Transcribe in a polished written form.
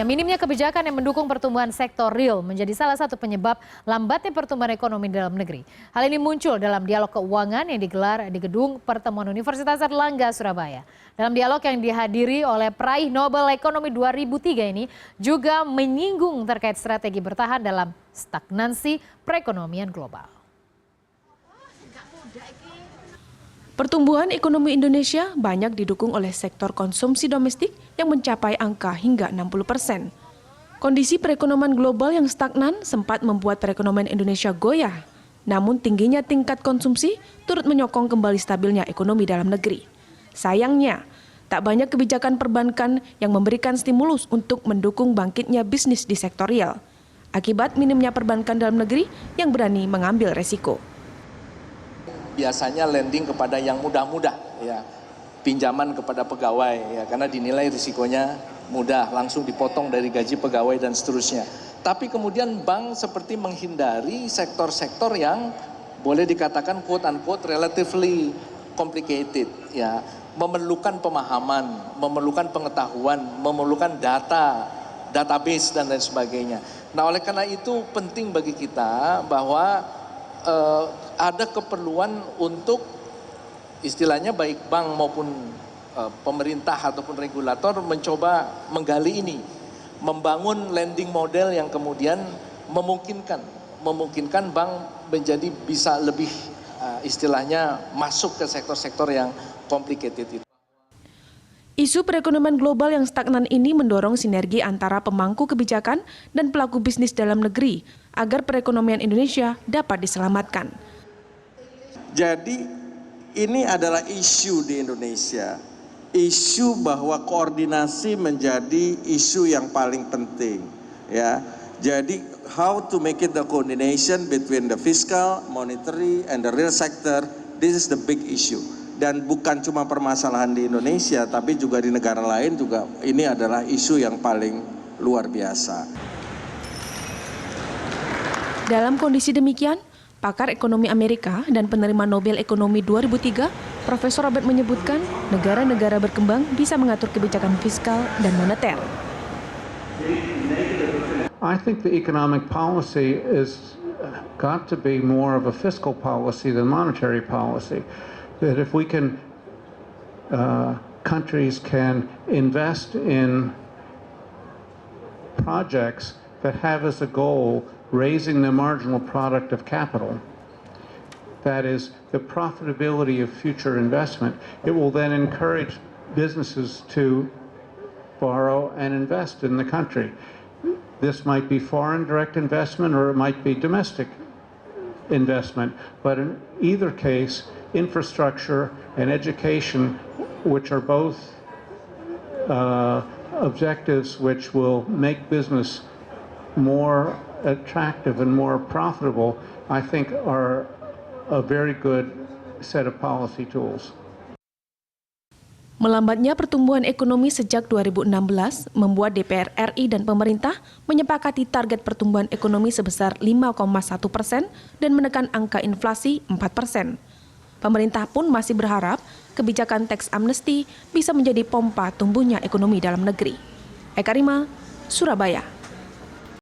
Minimnya kebijakan yang mendukung pertumbuhan sektor real menjadi salah satu penyebab lambatnya pertumbuhan ekonomi dalam negeri. Hal ini muncul dalam dialog keuangan yang digelar di Gedung Pertemuan Universitas Airlangga, Surabaya. Dalam dialog yang dihadiri oleh peraih Nobel Ekonomi 2003 ini juga menyinggung terkait strategi bertahan dalam stagnansi perekonomian global. Pertumbuhan ekonomi Indonesia banyak didukung oleh sektor konsumsi domestik yang mencapai angka hingga 60%. Kondisi perekonomian global yang stagnan sempat membuat perekonomian Indonesia goyah. Namun tingginya tingkat konsumsi turut menyokong kembali stabilnya ekonomi dalam negeri. Sayangnya, tak banyak kebijakan perbankan yang memberikan stimulus untuk mendukung bangkitnya bisnis di sektor real. Akibat minimnya perbankan dalam negeri yang berani mengambil resiko. Biasanya lending kepada yang mudah-mudah, ya, pinjaman kepada pegawai, ya, karena dinilai risikonya mudah, langsung dipotong dari gaji pegawai dan seterusnya. Tapi kemudian bank seperti menghindari sektor-sektor yang boleh dikatakan quote-unquote relatively complicated, ya, memerlukan pemahaman, memerlukan pengetahuan, memerlukan database dan lain sebagainya. Nah, oleh karena itu penting bagi kita bahwa ada keperluan untuk istilahnya baik bank maupun pemerintah ataupun regulator mencoba menggali ini, membangun lending model yang kemudian memungkinkan bank menjadi bisa lebih istilahnya masuk ke sektor-sektor yang complicated itu. Isu perekonomian global yang stagnan ini mendorong sinergi antara pemangku kebijakan dan pelaku bisnis dalam negeri agar perekonomian Indonesia dapat diselamatkan. Jadi ini adalah isu di Indonesia, isu bahwa koordinasi menjadi isu yang paling penting, ya. Jadi how to make it the coordination between the fiscal, monetary, and the real sector, this is the big issue. Dan bukan cuma permasalahan di Indonesia, tapi juga di negara lain juga ini adalah isu yang paling luar biasa. Dalam kondisi demikian, pakar ekonomi Amerika dan penerima Nobel Ekonomi 2003, Profesor Robert menyebutkan negara-negara berkembang bisa mengatur kebijakan fiskal dan moneter. I think the economic policy is got to be more of a fiscal policy than monetary policy. That if we can, countries can invest in projects that have as a goal raising the marginal product of capital, that is the profitability of future investment, it will then encourage businesses to borrow and invest in the country. This might be foreign direct investment or it might be domestic investment, but in either case, infrastructure and education, which are both objectives which will make business more attractive and more profitable, I think are a very good set of policy tools. Melambatnya pertumbuhan ekonomi sejak 2016 membuat DPR RI dan pemerintah menyepakati target pertumbuhan ekonomi sebesar 5,1% dan menekan angka inflasi 4%. Pemerintah pun masih berharap kebijakan teks amnesti bisa menjadi pompa tumbuhnya ekonomi dalam negeri. Eka Rima, Surabaya.